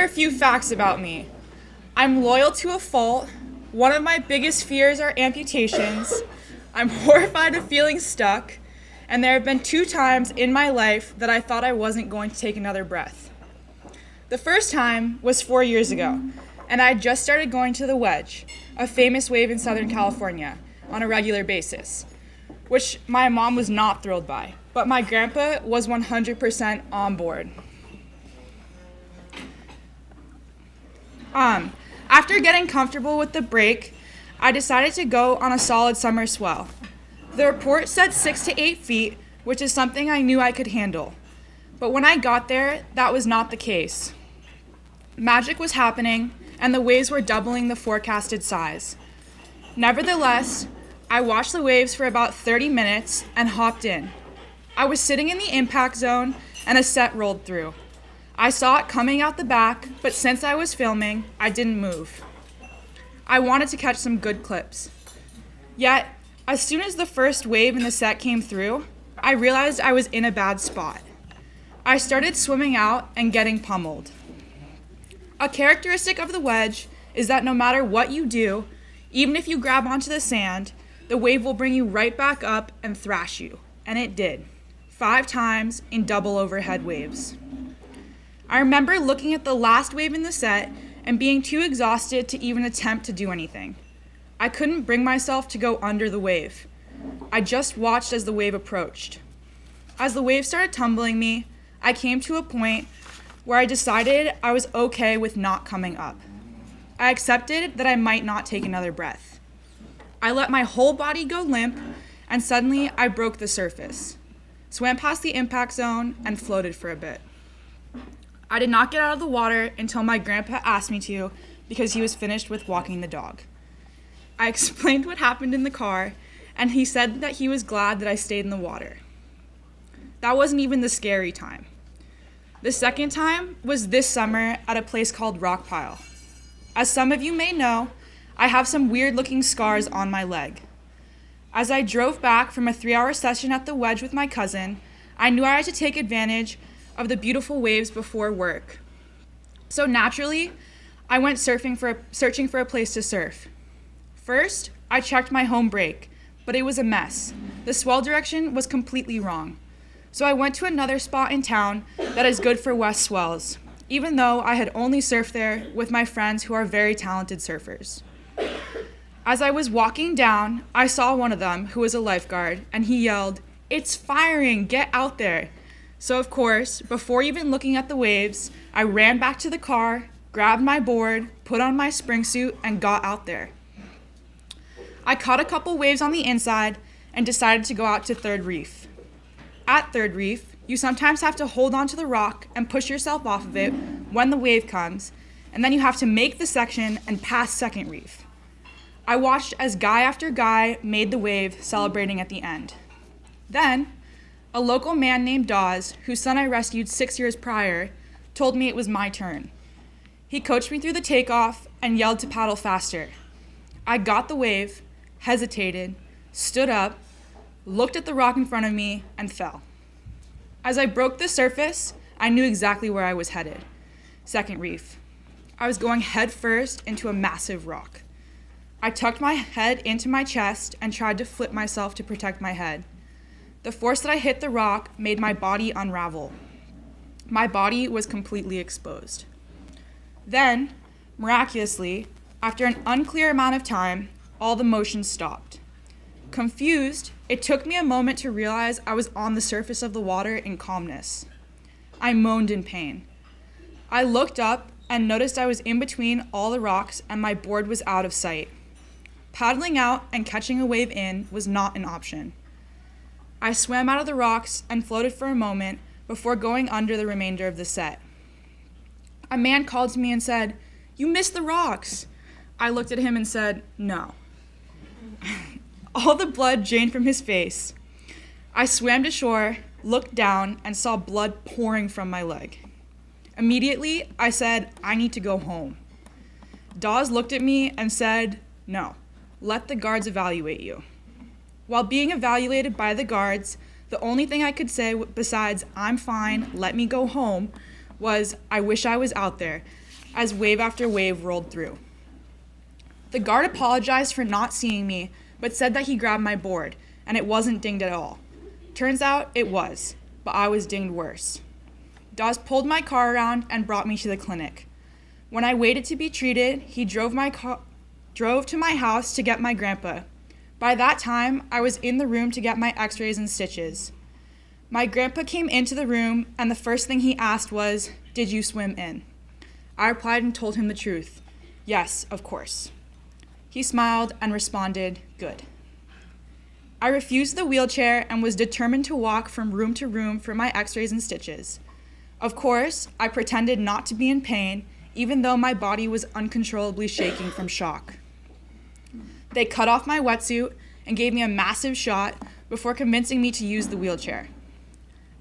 are a few facts about me. I'm loyal to a fault. One of my biggest fears are amputations. I'm horrified of feeling stuck. And there have been 2 times in my life that I thought I wasn't going to take another breath. The first time was 4 years ago, and I had just started going to the Wedge, a famous wave in Southern California, on a regular basis, which my mom was not thrilled by, but my grandpa was 100% on board. After getting comfortable with the break, I decided to go on a solid summer swell. The report said 6 to 8 feet, which is something I knew I could handle. But when I got there, that was not the case. Magic was happening, and the waves were doubling the forecasted size. Nevertheless, I watched the waves for about 30 minutes and hopped in. I was sitting in the impact zone, and a set rolled through. I saw it coming out the back, but since I was filming, I didn't move. I wanted to catch some good clips. Yet, as soon as the first wave in the set came through, I realized I was in a bad spot. I started swimming out and getting pummeled. A characteristic of the Wedge is that no matter what you do, even if you grab onto the sand, the wave will bring you right back up and thrash you. And it did, 5 times in double overhead waves. I remember looking at the last wave in the set and being too exhausted to even attempt to do anything. I couldn't bring myself to go under the wave. I just watched as the wave approached. As the wave started tumbling me, I came to a point where I decided I was okay with not coming up. I accepted that I might not take another breath. I let my whole body go limp, and suddenly I broke the surface, swam past the impact zone, and floated for a bit. I did not get out of the water until my grandpa asked me to because he was finished with walking the dog. I explained what happened in the car, and he said that he was glad that I stayed in the water. That wasn't even the scary time. The second time was this summer at a place called Rock Pile. As some of you may know, I have some weird-looking scars on my leg. As I drove back from a 3-hour session at the Wedge with my cousin, I knew I had to take advantage of the beautiful waves before work. So naturally, I went searching for a place to surf. First, I checked my home break, but it was a mess. The swell direction was completely wrong. So I went to another spot in town that is good for west swells, even though I had only surfed there with my friends who are very talented surfers. As I was walking down, I saw one of them who was a lifeguard, and he yelled, "It's firing, get out there." So of course, before even looking at the waves, I ran back to the car, grabbed my board, put on my spring suit, and got out there. I caught a couple waves on the inside and decided to go out to Third Reef. At Third Reef, you sometimes have to hold onto the rock and push yourself off of it when the wave comes, and then you have to make the section and pass Second Reef. I watched as guy after guy made the wave, celebrating at the end. Then, a local man named Dawes, whose son I rescued 6 years prior, told me it was my turn. He coached me through the takeoff and yelled to paddle faster. I got the wave, hesitated, stood up, looked at the rock in front of me, and fell. As I broke the surface, I knew exactly where I was headed. Second Reef. I was going head first into a massive rock. I tucked my head into my chest and tried to flip myself to protect my head. The force that I hit the rock made my body unravel. My body was completely exposed. Then, miraculously, after an unclear amount of time, all the motion stopped. Confused, it took me a moment to realize I was on the surface of the water in calmness. I moaned in pain. I looked up and noticed I was in between all the rocks and my board was out of sight. Paddling out and catching a wave in was not an option. I swam out of the rocks and floated for a moment before going under the remainder of the set. A man called to me and said, "You missed the rocks." I looked at him and said, "No." All the blood drained from his face. I swam to shore, looked down, and saw blood pouring from my leg. Immediately, I said, "I need to go home." Dawes looked at me and said, "No, let the guards evaluate you." While being evaluated by the guards, the only thing I could say besides "I'm fine, let me go home," was, "I wish I was out there. as wave after wave rolled through. The guard apologized for not seeing me, but said that he grabbed my board, and it wasn't dinged at all. Turns out it was, but I was dinged worse. Dawes pulled my car around and brought me to the clinic. When I waited to be treated, he drove to my house to get my grandpa. By that time, I was in the room to get my x-rays and stitches. My grandpa came into the room, and the first thing he asked was, "Did you swim in?" I replied and told him the truth. Yes, of course. He smiled and responded, "Good." I refused the wheelchair and was determined to walk from room to room for my x-rays and stitches. Of course, I pretended not to be in pain, even though my body was uncontrollably shaking from shock. They cut off my wetsuit and gave me a massive shot before convincing me to use the wheelchair.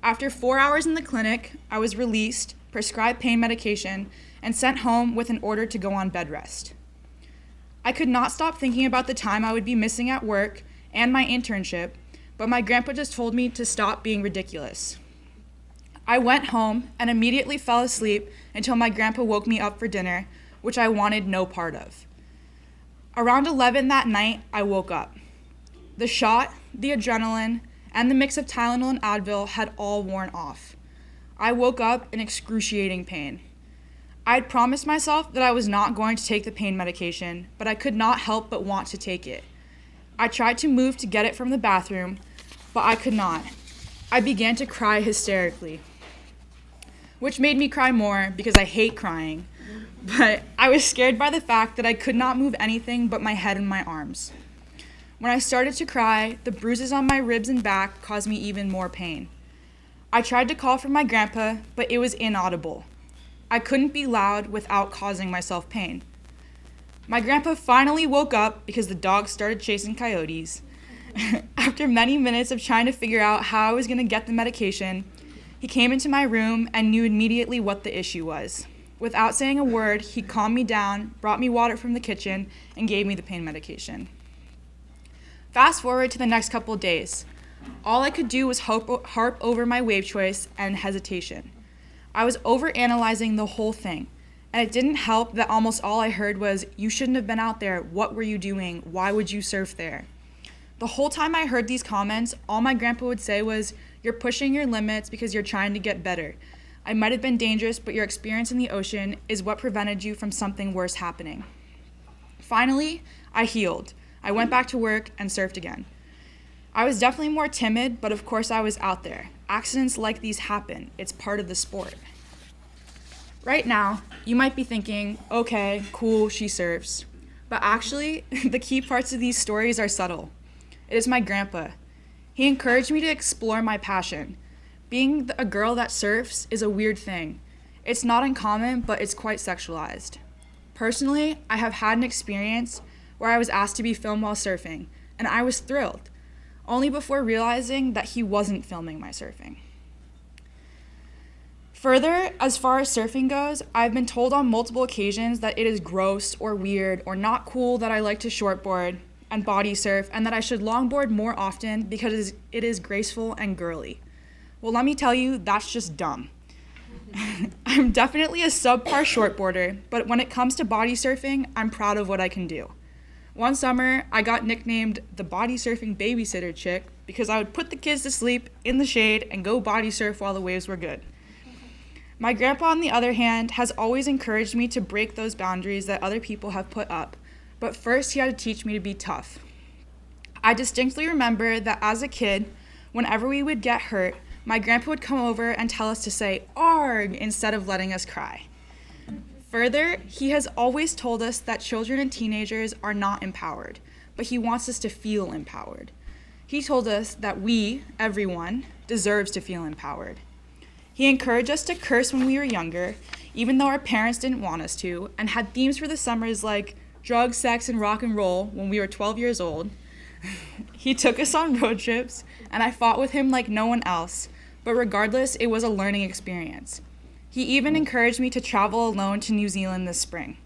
After 4 hours in the clinic, I was released, prescribed pain medication, and sent home with an order to go on bed rest. I could not stop thinking about the time I would be missing at work and my internship, but my grandpa just told me to stop being ridiculous. I went home and immediately fell asleep until my grandpa woke me up for dinner, which I wanted no part of. Around 11 that night, I woke up. The shot, the adrenaline, and the mix of Tylenol and Advil had all worn off. I woke up in excruciating pain. I had promised myself that I was not going to take the pain medication, but I could not help but want to take it. I tried to move to get it from the bathroom, but I could not. I began to cry hysterically, which made me cry more because I hate crying, but I was scared by the fact that I could not move anything but my head and my arms. When I started to cry, the bruises on my ribs and back caused me even more pain. I tried to call for my grandpa, but it was inaudible. I couldn't be loud without causing myself pain. My grandpa finally woke up because the dogs started chasing coyotes. After many minutes of trying to figure out how I was going to get the medication, he came into my room and knew immediately what the issue was. Without saying a word, he calmed me down, brought me water from the kitchen, and gave me the pain medication. Fast forward to the next couple of days. All I could do was harp over my wave choice and hesitation. I was overanalyzing the whole thing, and it didn't help that almost all I heard was, "You shouldn't have been out there. What were you doing? Why would you surf there?" The whole time I heard these comments, all my grandpa would say was, "You're pushing your limits because you're trying to get better. I might have been dangerous, but your experience in the ocean is what prevented you from something worse happening." Finally, I healed. I went back to work and surfed again. I was definitely more timid, but of course I was out there. Accidents like these happen. It's part of the sport. Right now, you might be thinking, okay, cool, she surfs. But actually, the key parts of these stories are subtle. It is my grandpa. He encouraged me to explore my passion. Being a girl that surfs is a weird thing. It's not uncommon, but it's quite sexualized. Personally, I have had an experience where I was asked to be filmed while surfing, and I was thrilled, only before realizing that he wasn't filming my surfing. Further, as far as surfing goes, I've been told on multiple occasions that it is gross or weird or not cool that I like to shortboard and body surf, and that I should longboard more often because it is graceful and girly. Well, let me tell you, that's just dumb. I'm definitely a subpar shortboarder, but when it comes to body surfing, I'm proud of what I can do. One summer, I got nicknamed the body surfing babysitter chick because I would put the kids to sleep in the shade and go body surf while the waves were good. My grandpa, on the other hand, has always encouraged me to break those boundaries that other people have put up, but first he had to teach me to be tough. I distinctly remember that as a kid, whenever we would get hurt, my grandpa would come over and tell us to say "arg" instead of letting us cry. Further, he has always told us that children and teenagers are not empowered, but he wants us to feel empowered. He told us that we, everyone, deserves to feel empowered. He encouraged us to curse when we were younger, even though our parents didn't want us to, and had themes for the summers like drugs, sex, and rock and roll when we were 12 years old. He took us on road trips, and I fought with him like no one else, but regardless, it was a learning experience. He even encouraged me to travel alone to New Zealand this spring.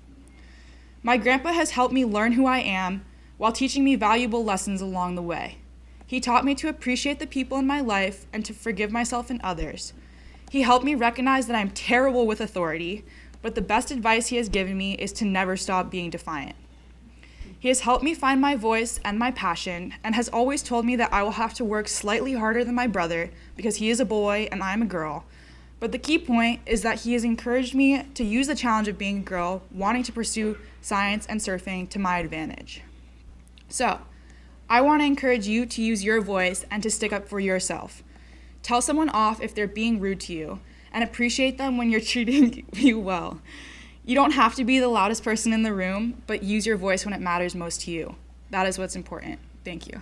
My grandpa has helped me learn who I am while teaching me valuable lessons along the way. He taught me to appreciate the people in my life and to forgive myself and others. He helped me recognize that I'm terrible with authority, but the best advice he has given me is to never stop being defiant. He has helped me find my voice and my passion, and has always told me that I will have to work slightly harder than my brother because he is a boy and I am a girl. But the key point is that he has encouraged me to use the challenge of being a girl, wanting to pursue science and surfing to my advantage. So, I want to encourage you to use your voice and to stick up for yourself. Tell someone off if they're being rude to you, and appreciate them when you're treating you well. You don't have to be the loudest person in the room, but use your voice when it matters most to you. That is what's important. Thank you.